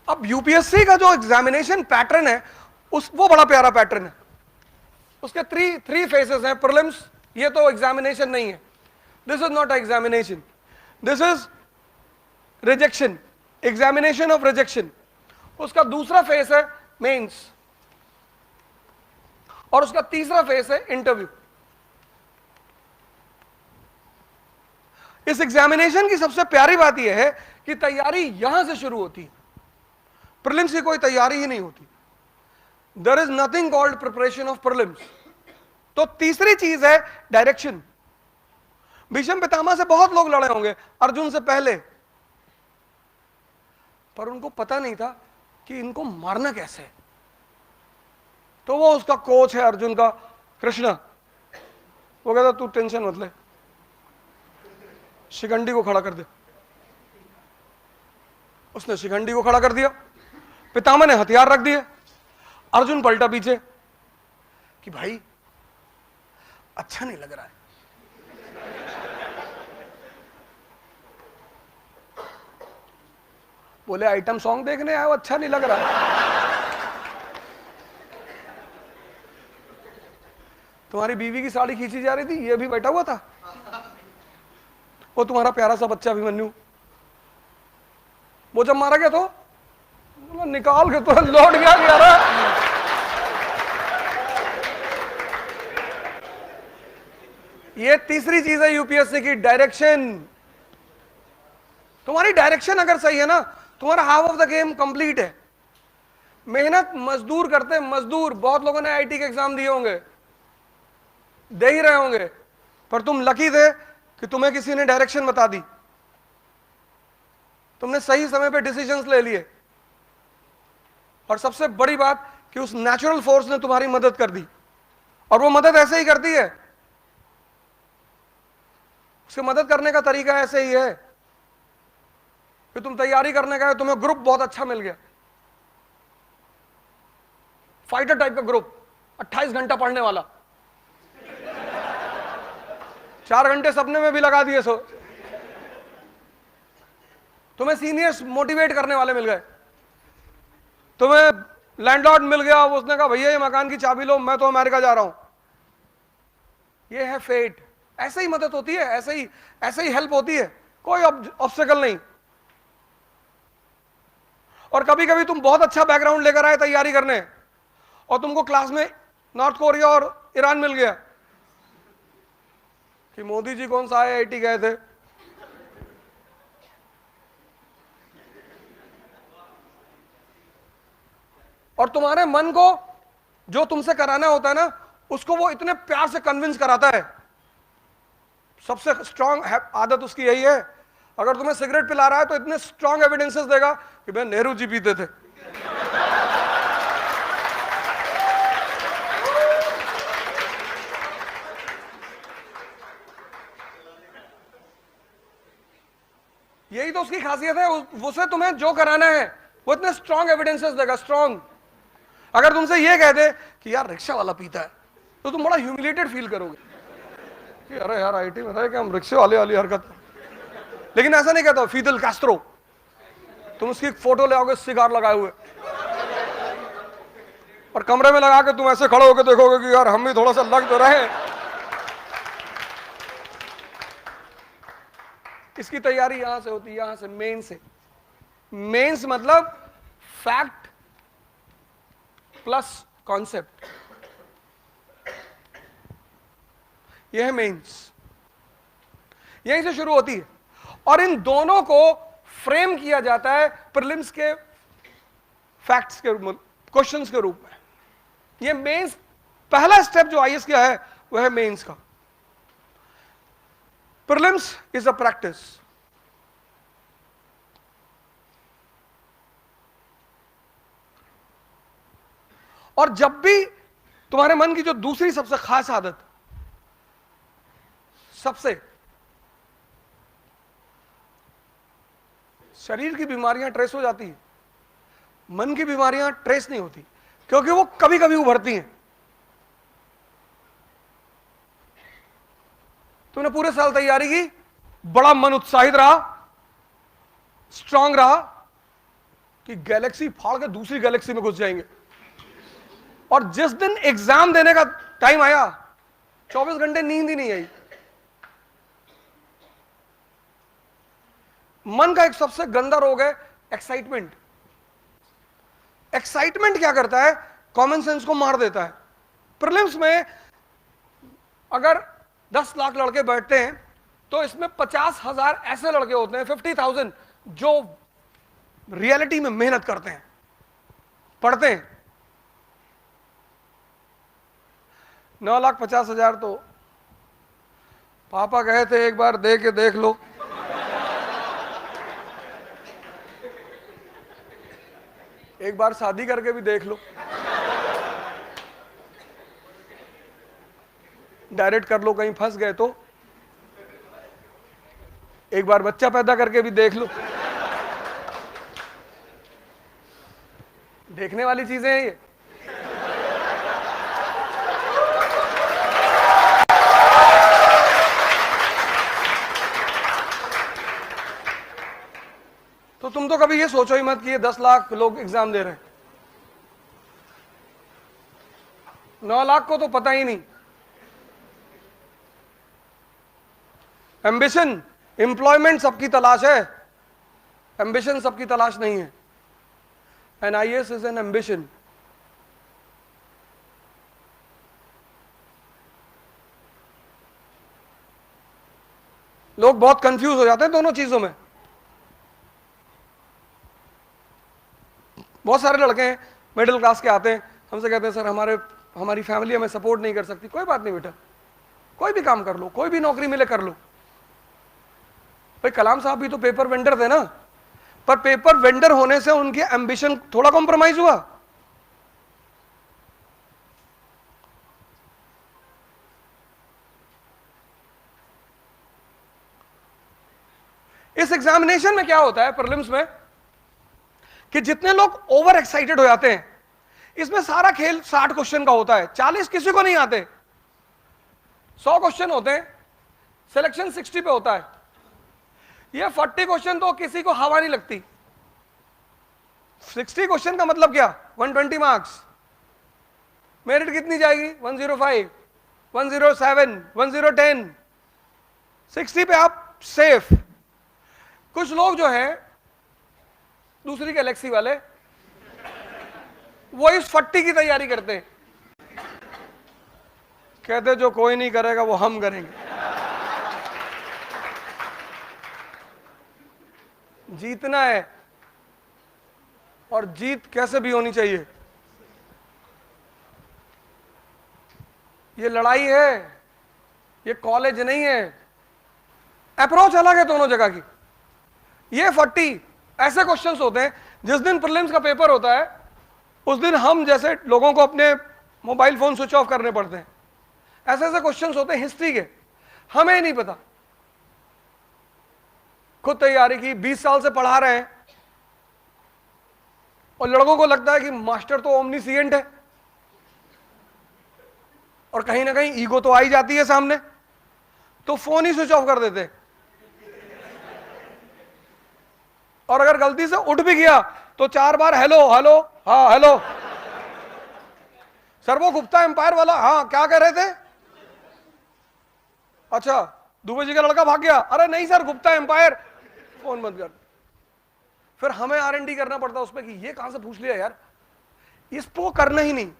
अब यूपीएससी का जो एग्जामिनेशन पैटर्न है वो बड़ा प्यारा पैटर्न है। उसके थ्री फेसेस हैं। प्रीलिम्स, ये तो एग्जामिनेशन नहीं है, this is not examination, this is rejection, examination of rejection. उसका दूसरा फेस है मेंस, और उसका तीसरा फेस है इंटरव्यू। इस एग्जामिनेशन की सबसे प्यारी बात यह है कि तैयारी यहां से शुरू होती है, प्रीलिम्स की कोई तैयारी ही नहीं होती। There is nothing called preparation of prelims. तो तीसरी चीज है डायरेक्शन। भीष्म पितामह से बहुत लोग लड़े होंगे, अर्जुन से पहले, पर उनको पता नहीं था कि इनको मारना कैसे है। तो वो उसका कोच है अर्जुन का, कृष्ण, वो कहता तू टेंशन मत ले, शिखंडी को खड़ा कर दे। उसने शिखंडी को खड़ा कर दिया, पितामह ने हथियार रख दिए, अर्जुन पलटा पीछे कि भाई अच्छा नहीं लग रहा है। बोले आइटम सॉन्ग देखने आए हो, अच्छा नहीं लग रहा है। तुम्हारी बीवी की साड़ी खींची जा रही थी, ये भी बैठा हुआ था, वो तुम्हारा प्यारा सा बच्चा अभिमन्यु, वो जब मारा गया तो निकाल के तो लौट गया कि यार ये तीसरी चीज है यूपीएससी की, डायरेक्शन। तुम्हारी डायरेक्शन अगर सही है ना, तुम्हारा half of the game complete है। मेहनत मजदूर करते, मजदूर बहुत लोगों ने आईटी के एग्जाम दिए होंगे, दे ही रहे होंगे, पर तुम लकी थे कि तुम्हें किसी ने डायरेक्शन बता दी, तुमने सही समय पे डिसीजंस ले लिए, और सबसे बड़ी बात कि उस नेचुरल फोर्स ने तुम्हारी मदद कर दी। और वो मदद ऐसे ही करती है, उसकी मदद करने का तरीका ऐसे ही है कि तुम तैयारी करने गए, तुम्हें ग्रुप बहुत अच्छा मिल गया, फाइटर टाइप का ग्रुप, 28 घंटा पढ़ने वाला, 4 घंटे सपने में भी लगा दिए। सो तुम्हें सीनियर्स मोटिवेट करने वाले मिल गए, तुम्हें लैंडलॉर्ड मिल गया, उसने कहा भैया ये मकान की चाबी लो, मैं तो अमेरिका जा रहा हूं। ये है फेट। ऐसे ही मदद होती है, ऐसे ही हेल्प होती है, कोई ऑब्स्टेकल नहीं। और कभी कभी तुम बहुत अच्छा बैकग्राउंड लेकर आए तैयारी करने, और तुमको क्लास में नॉर्थ कोरिया और ईरान मिल गया कि मोदी जी कौन सा आईआईटी गए थे। और तुम्हारे मन को जो तुमसे कराना होता है ना, उसको वो इतने प्यार से कन्विंस कराता है। सबसे स्ट्रांग आदत उसकी यही है, अगर तुम्हें सिगरेट पिला रहा है तो इतने स्ट्रांग एविडेंसेस देगा कि भाई नेहरू जी पीते थे। यही तो उसकी खासियत है, उसे तुम्हें जो कराना है वो इतने स्ट्रांग एविडेंसेस देगा, स्ट्रांग। अगर तुमसे ये कह दे कि यार रिक्शा वाला पीता है, तो तुम बड़ा ह्यूमिलेटेड फील करोगे कि अरे यार आईटी में रहे कि हम रिक्शे वाले वाली हरकत। लेकिन ऐसा नहीं कहता फीडल कैस्ट्रो, तुम उसकी फोटो ले आओगे सिगार लगाए हुए, और कमरे में लगा के तुम ऐसे खड़े होकर देखोगे कि यार हम भी थोड़ा सा लग तो रहे। इसकी तैयारी यहां से होती है, यहां से, मेन से। मेंस मतलब फैक्ट प्लस कॉन्सेप्ट, यह है मेंस। यहीं से शुरू होती है, और इन दोनों को फ्रेम किया जाता है प्रीलिम्स के फैक्ट्स के, क्वेश्चंस के रूप में। ये मेंस, पहला स्टेप जो आईएएस का है वह है मेंस का। Prelims is a practice. और जब भी तुम्हारे मन की जो दूसरी सबसे खास आदत, सबसे, शरीर की बीमारियां ट्रेस हो जाती है, मन की बीमारियां ट्रेस नहीं होती, क्योंकि वो कभी कभी उभरती हैं। तुमने पूरे साल तैयारी की, बड़ा मन उत्साहित रहा, स्ट्रांग रहा, कि गैलेक्सी फाड़ के दूसरी गैलेक्सी में घुस जाएंगे। और जिस दिन एग्जाम देने का टाइम आया 24 घंटे नींद ही नहीं आई। मन का एक सबसे गंदा रोग है एक्साइटमेंट। एक्साइटमेंट क्या करता है? कॉमन सेंस को मार देता है। प्रीलिम्स में अगर 10 लाख लड़के बैठते हैं तो इसमें 50,000 ऐसे लड़के होते हैं, 50,000, जो रियलिटी में मेहनत करते हैं, पढ़ते हैं। 9,50,000 तो पापा कहे थे एक बार दे के देख लो। एक बार शादी करके भी देख लो, डायरेक्ट कर लो, कहीं फंस गए तो। एक बार बच्चा पैदा करके भी देख लो। देखने वाली चीजें हैं ये। तो तुम तो कभी ये सोचो ही मत कि ये 10 लाख लोग एग्जाम दे रहे हैं। 9 लाख को तो पता ही नहीं। एम्बिशन, एम्प्लॉयमेंट सबकी तलाश है, एम्बिशन सबकी तलाश नहीं है। An IAS is an ambition. लोग बहुत कंफ्यूज हो जाते हैं दोनों चीजों में। बहुत सारे लड़के हैं मिडिल क्लास के आते हैं, हमसे कहते हैं सर हमारी फैमिली हमें सपोर्ट नहीं कर सकती। कोई बात नहीं बेटा, कोई भी काम कर लो, कोई भी नौकरी मिले कर लो। भाई कलाम साहब भी तो पेपर वेंडर थे ना, पर पेपर वेंडर होने से उनकी एम्बिशन थोड़ा कॉम्प्रोमाइज हुआ। इस एग्जामिनेशन में क्या होता है प्रीलिम्स में कि जितने लोग ओवर एक्साइटेड हो जाते हैं, इसमें सारा खेल 60 क्वेश्चन का होता है, 40 किसी को नहीं आते। 100 क्वेश्चन होते हैं, सिलेक्शन 60 पे होता है। ये 40 क्वेश्चन तो किसी को हवा नहीं लगती। 60 क्वेश्चन का मतलब क्या? 120 मार्क्स। मेरिट कितनी जाएगी? 105, 107, 1010। 60 पे आप सेफ। कुछ लोग जो है दूसरी गैलेक्सी वाले, वो इस 40 की तैयारी करते हैं, कहते जो कोई नहीं करेगा वो हम करेंगे। जीतना है, और जीत कैसे भी होनी चाहिए। ये लड़ाई है, ये कॉलेज नहीं है। अप्रोच अलग है दोनों जगह की। ये 40 ऐसे क्वेश्चंस होते हैं, जिस दिन प्रीलिम्स का पेपर होता है उस दिन हम जैसे लोगों को अपने मोबाइल फोन स्विच ऑफ करने पड़ते हैं। ऐसे ऐसे क्वेश्चंस होते हैं हिस्ट्री के, हमें नहीं पता। खुद तैयारी की, 20 साल से पढ़ा रहे हैं, और लड़कों को लगता है कि मास्टर तो ओमनीसिएंट है, और कहीं ना कहीं ईगो तो आ ही जाती है सामने, तो फोन ही स्विच ऑफ कर देते। और अगर गलती से उठ भी गया तो 4 बार हेलो हेलो, हाँ हेलो सर, वो गुप्ता एम्पायर वाला, हाँ क्या कह रहे थे? अच्छा दुबे जी का लड़का भाग गया, अरे नहीं सर गुप्ता एम्पायर, फोन बंद कर। फिर हमें R&D करना पड़ता है उसमें कि ये कहां से पूछ लिया यार, इसको करना ही नहीं,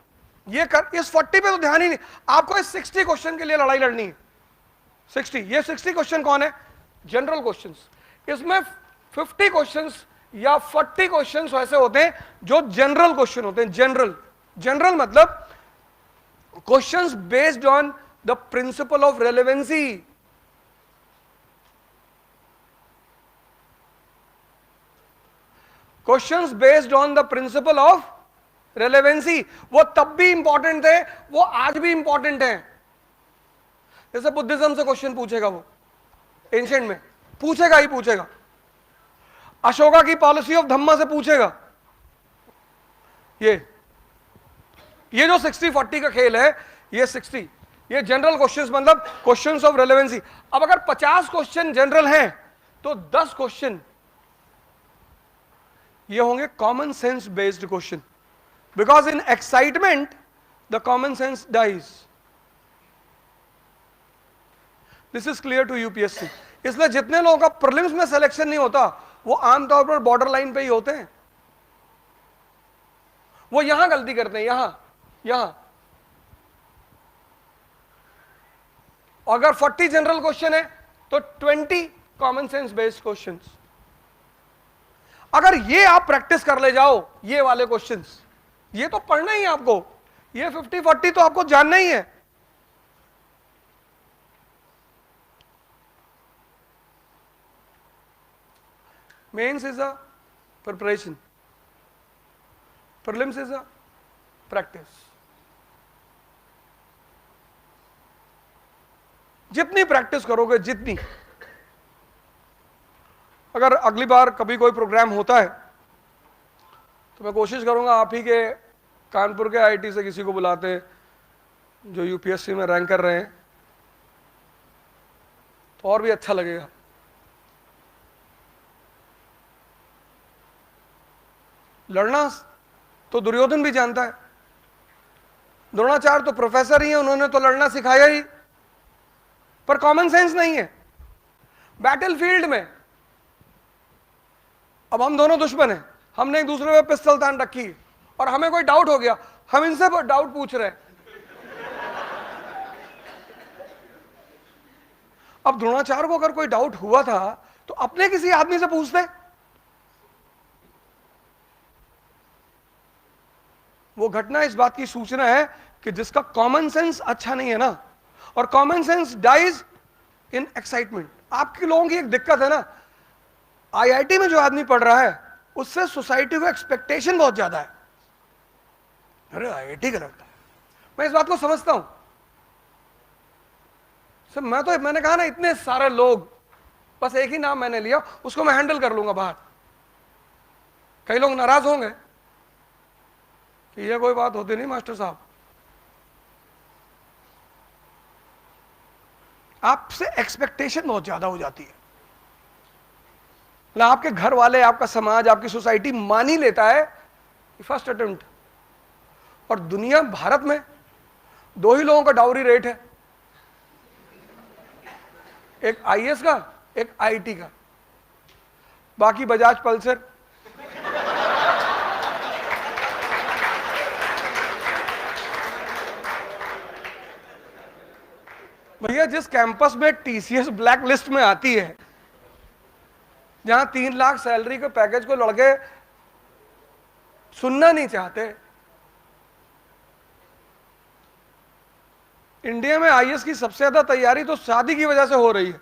ये कर, इस 40 पे तो ध्यान ही नहीं। आपको इस 60 क्वेश्चन के लिए लड़ाई लड़नी है। 60, ये 60 क्वेश्चन कौन है? General questions. इसमें 50 क्वेश्चंस या 40 क्वेश्चंस वैसे होते हैं जो जनरल क्वेश्चन होते हैं। जनरल मतलब questions based on the principle of relevancy. Questions based on the principle of relevancy. वो तब भी इंपॉर्टेंट थे, वो आज भी इंपॉर्टेंट है। जैसे बुद्धिज्म से क्वेश्चन पूछेगा, वो एंशिएंट में पूछेगा ही पूछेगा। अशोका की पॉलिसी ऑफ धम्मा से पूछेगा। ये जो 60-40 का खेल है, ये 60, ये जनरल क्वेश्चंस मतलब क्वेश्चंस ऑफ रेलेवेंसी। अब अगर 50 क्वेश्चन जनरल हैं तो 10 क्वेश्चन ये होंगे common sense based question, because in excitement the common sense dies. This is clear to UPSC. इसलिए जितने लोगों का प्रीलिम्स में सिलेक्शन नहीं होता वो आमतौर पर बॉर्डर लाइन पे ही होते हैं। वो यहां गलती करते हैं, यहां। अगर 40 जनरल क्वेश्चन है तो 20 कॉमन सेंस बेस्ड क्वेश्चंस। अगर ये आप प्रैक्टिस कर ले जाओ, ये वाले क्वेश्चंस, ये तो पढ़ना ही है आपको, ये 50-40 तो आपको जानना ही है। Mains is a preparation, prelims is a practice. जितनी प्रैक्टिस करोगे, जितनी, अगर अगली बार कभी कोई प्रोग्राम होता है तो मैं कोशिश करूंगा आप ही के कानपुर के आईआईटी से किसी को बुलाते हैं जो यूपीएससी में रैंक कर रहे हैं, तो और भी अच्छा लगेगा। लड़ना तो दुर्योधन भी जानता है, द्रोणाचार्य तो प्रोफेसर ही है, उन्होंने तो लड़ना सिखाया ही, पर कॉमन सेंस नहीं है। बैटलफील्ड में अब हम दोनों दुश्मन हैं, हमने एक दूसरे पे पिस्तौल तान रखी है और हमें कोई डाउट हो गया, हम इनसे डाउट पूछ रहे हैं। अब द्रोणाचार्य को अगर कोई डाउट हुआ था तो अपने किसी आदमी से पूछते। वो घटना इस बात की सूचना है कि जिसका कॉमन सेंस अच्छा नहीं है ना, और common sense dies in excitement. आपके लोगों की एक दिक्कत है ना, आईआईटी में जो आदमी पढ़ रहा है उससे सोसाइटी को एक्सपेक्टेशन बहुत ज्यादा है। अरे आईआईटी का लगता है, मैं इस बात को समझता हूं सर। मैंने कहा ना, इतने सारे लोग, बस एक ही नाम मैंने लिया, उसको मैं हैंडल कर लूंगा बाहर। कई लोग नाराज होंगे कि ये कोई बात होती नहीं मास्टर साहब। आपसे एक्सपेक्टेशन बहुत ज्यादा हो जाती है ना, आपके घर वाले, आपका समाज, आपकी सोसाइटी मान ही लेता है फर्स्ट अटेम्प्ट। और दुनिया, भारत में 2 ही लोगों का डाउरी रेट है, एक आईएएस का, एक आईटी का, बाकी बजाज पल्सर। भैया जिस कैंपस में टीसीएस ब्लैक लिस्ट में आती है, जहां 3 लाख सैलरी के पैकेज को लड़के सुनना नहीं चाहते, इंडिया में आईएएस की सबसे ज्यादा तैयारी तो शादी की वजह से हो रही है,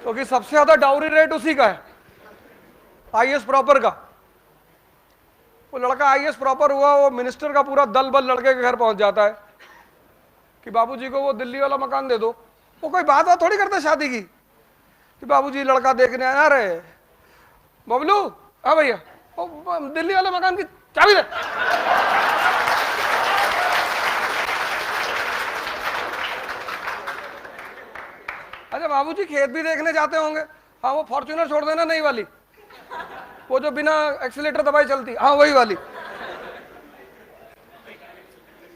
क्योंकि सबसे ज्यादा डाउरी रेट उसी का है, आईएएस प्रॉपर का। वो लड़का आईएएस प्रॉपर हुआ, वो मिनिस्टर का पूरा दल बल लड़के के घर पहुंच जाता है कि बाबूजी को वो दिल्ली वाला मकान दे दो। वो कोई बात थोड़ी करता शादी की कि बाबूजी लड़का देखने आया, रे बबलू, हाँ भैया, दिल्ली वाले मकान की चाबी दे। अच्छा बाबूजी खेत भी देखने जाते होंगे, हाँ वो फॉर्च्यूनर छोड़ देना, नई वाली, वो जो बिना एक्सीलेटर दबाए चलती, हाँ वही वाली,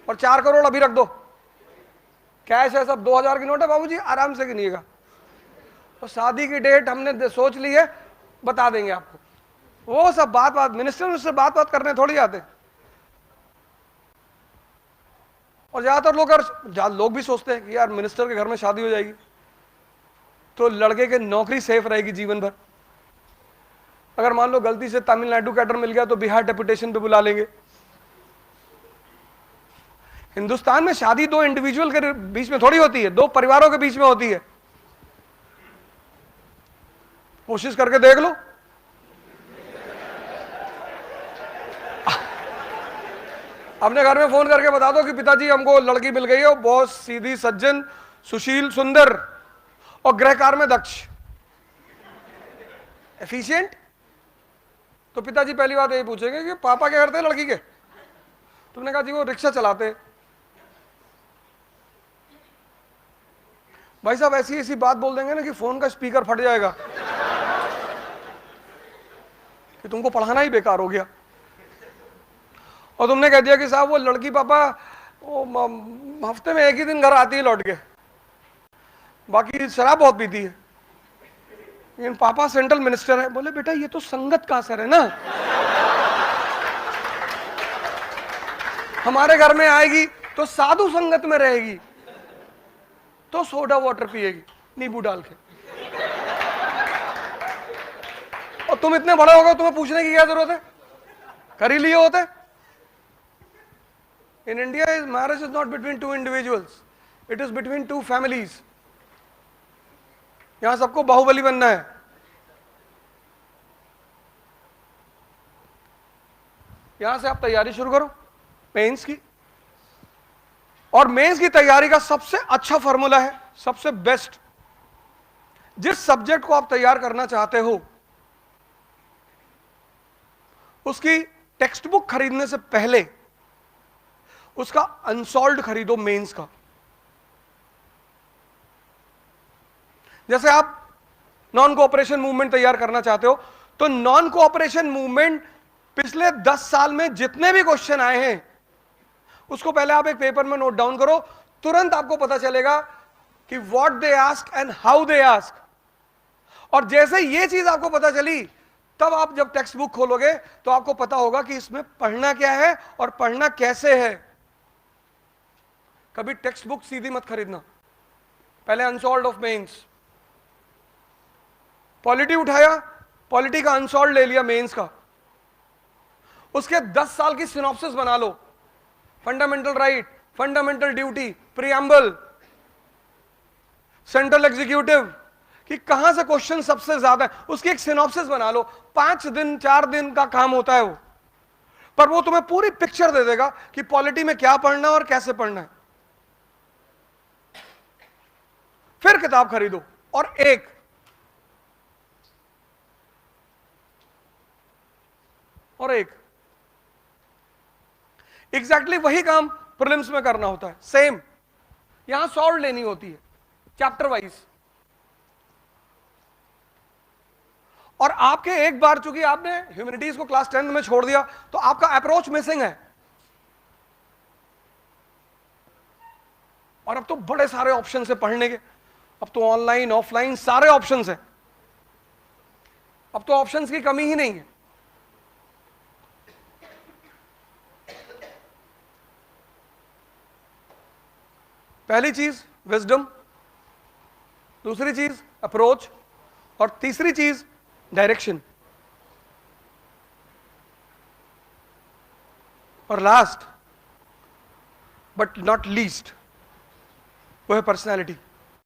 और 4 करोड़ अभी रख दो, कैश है सब, 2000 की नोट है बाबूजी, आराम से गिनिएगा। और शादी की डेट हमने सोच ली है, बता देंगे आपको। वो सब बात मिनिस्टर उससे बात करने थोड़ी आते। और ज्यादातर लोग भी सोचते हैं कि यार मिनिस्टर के घर में शादी हो जाएगी तो लड़के की नौकरी सेफ रहेगी जीवन भर। अगर मान लो गलती से तमिलनाडु कैडर मिल गया तो बिहार डेपुटेशन पे बुला लेंगे। हिंदुस्तान में शादी 2 इंडिविजुअल के बीच में थोड़ी होती है, 2 परिवारों के बीच में होती है। कोशिश करके देख लो। अपने घर में फोन करके बता दो कि पिताजी हमको लड़की मिल गई है, बहुत सीधी, सज्जन, सुशील, सुंदर और गृहकार में दक्ष, एफिशिएंट। तो पिताजी पहली बात यही पूछेंगे कि पापा क्या करते हैं लड़की के? तुमने कहा जी वो रिक्शा चलाते। भाई साहब ऐसी ऐसी बात बोल देंगे ना कि फोन का स्पीकर फट जाएगा। कि तुमको पढ़ाना ही बेकार हो गया, और तुमने कह दिया कि साहब वो लड़की पापा वो हफ्ते में एक ही दिन घर आती है लौट के, बाकी शराब बहुत पीती है, लेकिन पापा सेंट्रल मिनिस्टर है। बोले बेटा ये तो संगत का असर है ना, हमारे घर में आएगी तो साधु संगत में रहेगी, तो सोडा वाटर पिएगी नींबू डाल के, और तुम इतने बड़े हो गए, तुम्हें पूछने की क्या जरूरत है, कर ही लिए होते। In India marriage is not between two individuals, it is between two families. यहां सबको बाहुबली बनना है। यहां से आप तैयारी शुरू करो मेंस की, और मेंस की तैयारी का सबसे अच्छा फॉर्मूला है, सबसे बेस्ट, जिस सब्जेक्ट को आप तैयार करना चाहते हो उसकी टेक्स्ट बुक खरीदने से पहले उसका अनसॉल्व्ड खरीदो मेंस का। जैसे आप नॉन कोऑपरेशन मूवमेंट तैयार करना चाहते हो, तो नॉन कोऑपरेशन मूवमेंट पिछले 10 साल में जितने भी क्वेश्चन आए हैं उसको पहले आप एक पेपर में नोट डाउन करो, तुरंत आपको पता चलेगा कि what they ask and how they ask. और जैसे ये चीज आपको पता चली, तब आप जब टेक्स्ट बुक खोलोगे तो आपको पता होगा कि इसमें पढ़ना क्या है और पढ़ना कैसे है। कभी टेक्स्ट बुक सीधी मत खरीदना, पहले अनसॉल्व्ड ऑफ मेंस। पॉलिटी उठाया, पॉलिटी का अनसॉल्व्ड ले लिया मेंस का, उसके 10 साल की सिनॉप्सिस बना लो, fundamental right, fundamental duty, preamble, central executive, कि कहां से क्वेश्चन सबसे ज्यादा है, उसकी एक सिनॉप्सिस बना लो। 5 दिन 4 दिन का काम होता है वो, पर वो तुम्हें पूरी पिक्चर दे देगा कि पॉलिटी में क्या पढ़ना है और कैसे पढ़ना है। फिर किताब खरीदो, और एक एग्जैक्टली वही काम प्रीलिम्स में करना होता है, सेम। यहां सॉल्व लेनी होती है चैप्टर वाइज। और आपके एक बार चूंकि आपने ह्यूमैनिटीज को क्लास 10 में छोड़ दिया, तो आपका अप्रोच मिसिंग है। और अब तो बड़े सारे ऑप्शन है पढ़ने के, अब तो ऑनलाइन ऑफलाइन सारे ऑप्शन है, अब तो ऑप्शंस की कमी ही नहीं है। पहली चीज विजडम, दूसरी चीज अप्रोच, और तीसरी चीज डायरेक्शन, और लास्ट बट नॉट लीस्ट वो है पर्सनैलिटी।